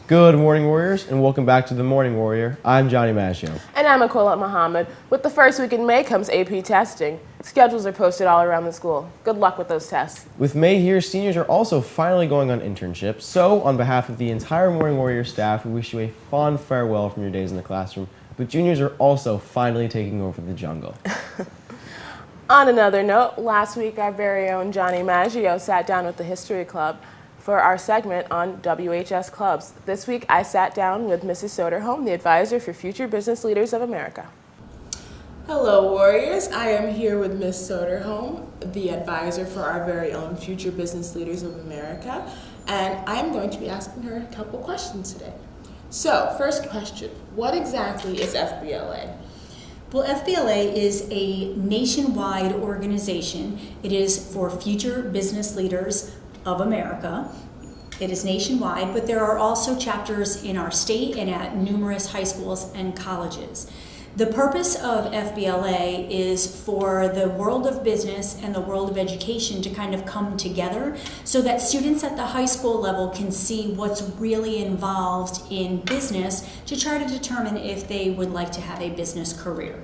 Good morning, Warriors, and welcome back to The Morning Warrior. I'm Johnny Maggio. And I'm Aquila Muhammad. With the first week in May comes AP testing. Schedules are posted all around the school. Good luck with those tests. With May here, seniors are also finally going on internships. So, on behalf of the entire Morning Warrior staff, we wish you a fond farewell from your days in the classroom. But juniors are also finally taking over the jungle. On another note, last week our very own Johnny Maggio sat down with the History Club for our segment on WHS clubs. This week I sat down with Mrs. Soderholm, the advisor for Future Business Leaders of America. Hello, Warriors. I am here with Ms. Soderholm, the advisor for our very own Future Business Leaders of America, and I'm going to be asking her a couple questions today. So, first question, what exactly is FBLA? Well, FBLA is a nationwide organization. It is for Future Business Leaders of America. It is nationwide, but there are also chapters in our state and at numerous high schools and colleges. The purpose of FBLA is for the world of business and the world of education to kind of come together so that students at the high school level can see what's really involved in business to try to determine if they would like to have a business career.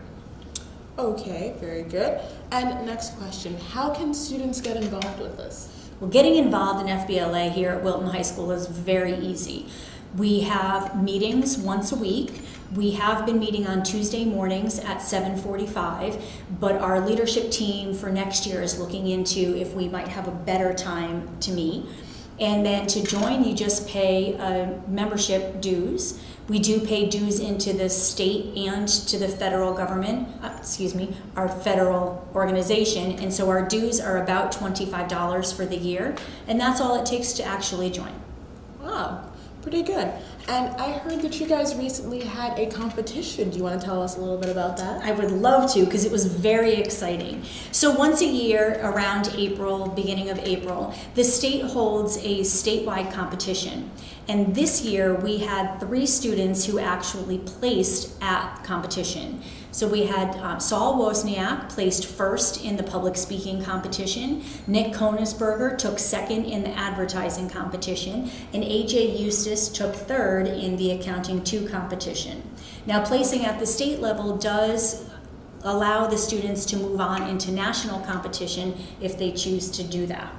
Okay, very good. And next question, how can students get involved with this? Well, getting involved in FBLA here at Wilton High School is very easy. We have meetings once a week. We have been meeting on Tuesday mornings at 7:45, but our leadership team for next year is looking into if we might have a better time to meet. And then to join, you just pay membership dues. We do pay dues into the state and to the federal government, our federal organization. And so our dues are about $25 for the year. And that's all it takes to actually join. Wow, pretty good. And I heard that you guys recently had a competition. Do you want to tell us a little bit about that? I would love to, because it was very exciting. So once a year, around April, beginning of April, the state holds a statewide competition. And this year we had 3 students who actually placed at competition. So we had Saul Wozniak placed first in the public speaking competition, Nick Konisberger took second in the advertising competition, and AJ Eustace took third in the Accounting 2 competition. Now, placing at the state level does allow the students to move on into national competition if they choose to do that.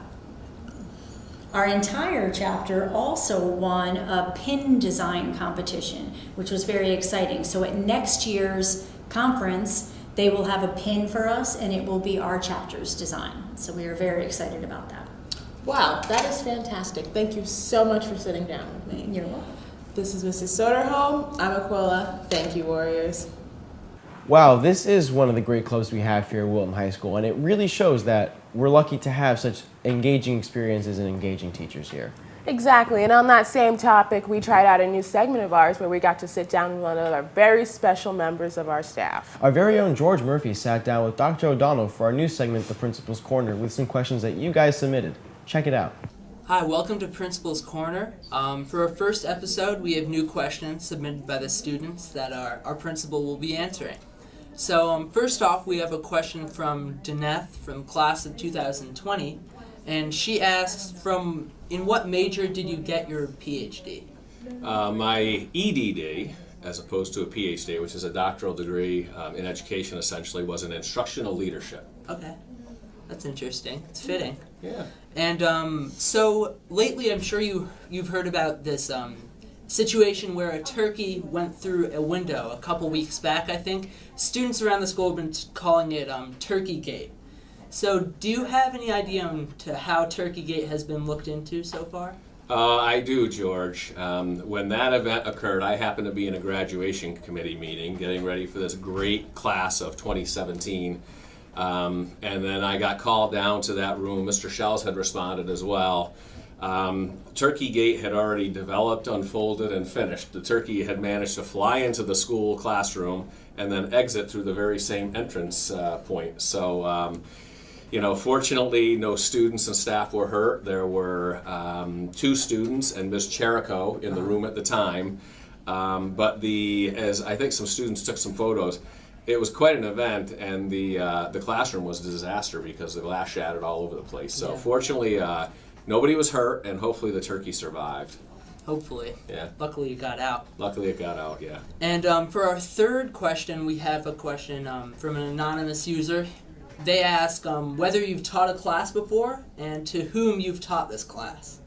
Our entire chapter also won a pin design competition, which was very exciting. So at next year's conference, they will have a pin for us, and it will be our chapter's design. So we are very excited about that. Wow, that is fantastic. Thank you so much for sitting down with me. You're welcome. This is Mrs. Soderholm. I'm Aquila. Thank you, Warriors. Wow, this is one of the great clubs we have here at Wilton High School, and it really shows that we're lucky to have such engaging experiences and engaging teachers here. Exactly, and on that same topic, we tried out a new segment of ours where we got to sit down with one of our very special members of our staff. Our very own George Murphy sat down with Dr. O'Donnell for our new segment, The Principal's Corner, with some questions that you guys submitted. Check it out. Hi, welcome to Principal's Corner. For our first episode, we have new questions submitted by the students that our principal will be answering. So first off, we have a question from Daneth from class of 2020, and she asks, in what major did you get your PhD? My EDD, as opposed to a PhD, which is a doctoral degree in education essentially, was in instructional leadership. Okay, that's interesting. It's fitting. Yeah. And so lately, I'm sure you've heard about this situation where a turkey went through a window a couple weeks back, I think. Students around the school have been calling it Turkeygate. So do you have any idea to how Turkeygate has been looked into so far? I do, George. When that event occurred, I happened to be in a graduation committee meeting getting ready for this great class of 2017. And then I got called down to that room. Mr. Shells had responded as well. Turkeygate had already developed, unfolded, and finished. The turkey had managed to fly into the school classroom and then exit through the very same entrance point. So, fortunately, no students and staff were hurt. There were 2 students and Ms. Cherico in the room at the time. But as I think some students took some photos, it was quite an event, and the classroom was a disaster because the glass shattered all over the place. So fortunately, nobody was hurt, and hopefully the turkey survived. Hopefully. Yeah. Luckily, you got out. Luckily it got out, yeah. And for our third question, we have a question from an anonymous user. They ask whether you've taught a class before and to whom you've taught this class.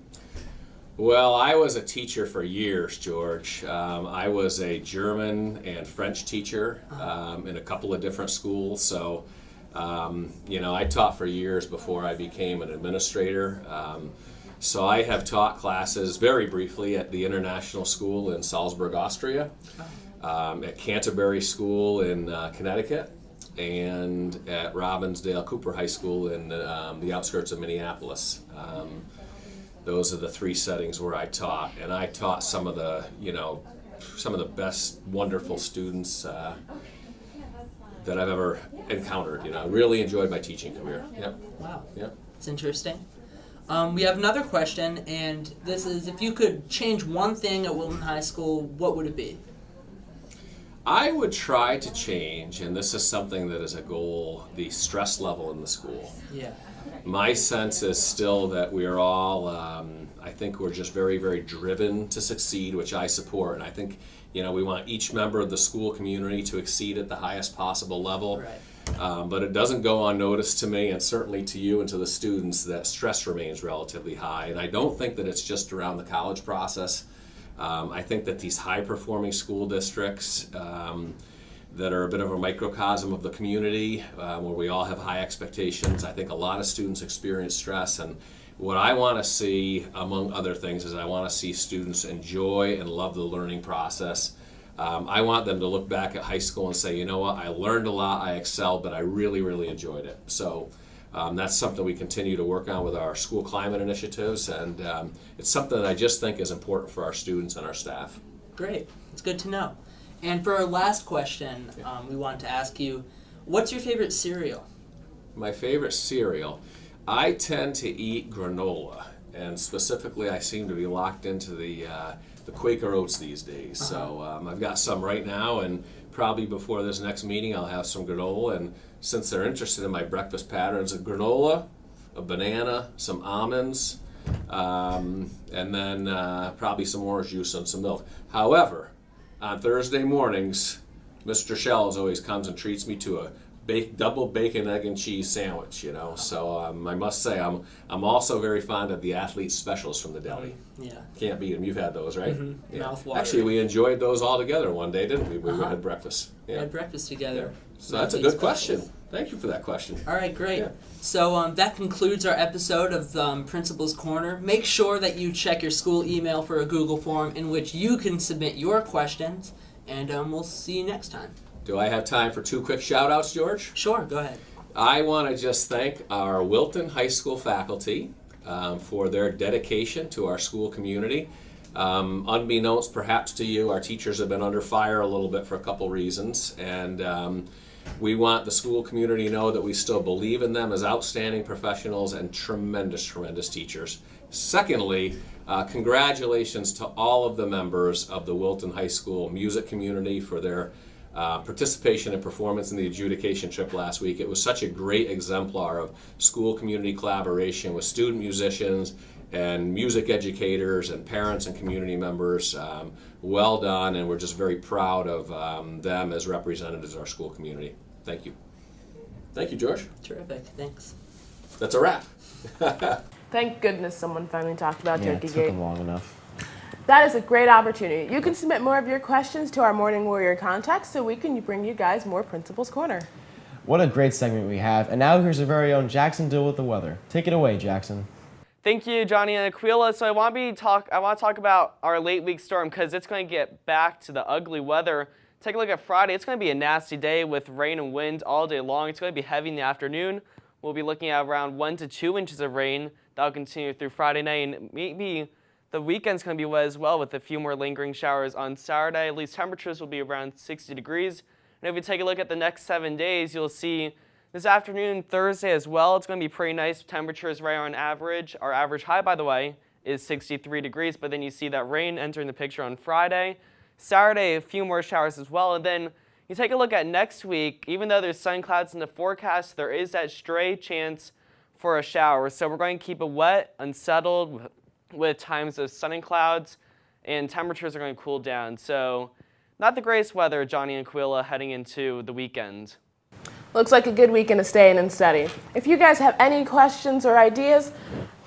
Well, I was a teacher for years, George. I was a German and French teacher in a couple of different schools. So, I taught for years before I became an administrator. So I have taught classes very briefly at the International School in Salzburg, Austria, at Canterbury School in Connecticut, and at Robbinsdale Cooper High School in the outskirts of Minneapolis. Those are the three settings where I taught, and I taught some of the best, wonderful students that I've ever encountered. I really enjoyed my teaching career. Yep. Wow. Yep. It's interesting. We have another question, and this is, if you could change one thing at Wilton High School, what would it be? I would try to change, and this is something that is a goal, the stress level in the school. Yeah. My sense is still that we are all, I think we're just very, very driven to succeed, which I support. And I think, we want each member of the school community to exceed at the highest possible level. Right. But it doesn't go unnoticed to me, and certainly to you and to the students, that stress remains relatively high. And I don't think that it's just around the college process. I think that these high-performing school districts that are a bit of a microcosm of the community, where we all have high expectations, I think a lot of students experience stress. And what I want to see, among other things, is I want to see students enjoy and love the learning process. I want them to look back at high school and say, you know what, I learned a lot, I excelled, but I really, really enjoyed it. So that's something we continue to work on with our school climate initiatives, and it's something that I just think is important for our students and our staff. Great. It's good to know. And for our last question, we wanted to ask you, what's your favorite cereal? My favorite cereal, I tend to eat granola, and specifically I seem to be locked into the Quaker Oats these days. So I've got some right now, and probably before this next meeting I'll have some granola. And since they're interested in my breakfast patterns, a granola, a banana, some almonds, and then probably some orange juice and some milk. However, on Thursday mornings, Mr. Shells always comes and treats me to a double bacon, egg, and cheese sandwich, So I must say, I'm also very fond of the athlete specials from the deli. Yeah. Can't beat them. You've had those, right? Mm-hmm. Yeah. Mouth-watering. Actually, we enjoyed those all together one day, didn't we? We had breakfast. We Yeah. had breakfast together. So that's a good question. Thank you for that question. All right, great. Yeah. So that concludes our episode of Principal's Corner. Make sure that you check your school email for a Google form in which you can submit your questions, and we'll see you next time. Do I have time for 2 quick shout-outs, George? Sure, go ahead. I want to just thank our Wilton High School faculty for their dedication to our school community. Unbeknownst perhaps to you, our teachers have been under fire a little bit for a couple reasons, and we want the school community to know that we still believe in them as outstanding professionals and tremendous, tremendous teachers. Secondly, congratulations to all of the members of the Wilton High School music community for their participation and performance in the adjudication trip last week. It was such a great exemplar of school community collaboration with student musicians and music educators and parents and community members. Well done, and we're just very proud of them as representatives of our school community. Thank you. Thank you, George. Terrific, thanks. That's a wrap. Thank goodness someone finally talked about Yeah, it Turkey took Gate. them long enough. That is a great opportunity. You can submit more of your questions to our Morning Warrior contact so we can bring you guys more Principal's Corner. What a great segment we have. And now here's our very own Jackson Dill with the weather. Take it away, Jackson. Thank you, Johnny and Aquila. So I want to talk about our late week storm because it's going to get back to the ugly weather. Take a look at Friday. It's going to be a nasty day with rain and wind all day long. It's going to be heavy in the afternoon. We'll be looking at around 1 to 2 inches of rain. That'll continue through Friday night, and maybe the weekend's going to be wet as well with a few more lingering showers on Saturday. At least temperatures will be around 60 degrees. And if we take a look at the next 7 days, you'll see this afternoon, Thursday as well, it's going to be pretty nice. Temperatures right on average. Our average high, by the way, is 63 degrees, but then you see that rain entering the picture on Friday. Saturday, a few more showers as well. And then you take a look at next week, even though there's sun clouds in the forecast, there is that stray chance for a shower. So we're going to keep it wet, unsettled, with times of sun and clouds. and temperatures are going to cool down. So not the greatest weather, Johnny and Aquila, heading into the weekend. Looks like a good weekend to stay in and study. If you guys have any questions or ideas,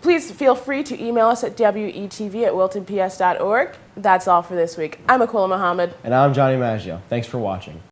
please feel free to email us at wetv@wiltonps.org. That's all for this week. I'm Aquila Muhammad. And I'm Johnny Maggio. Thanks for watching.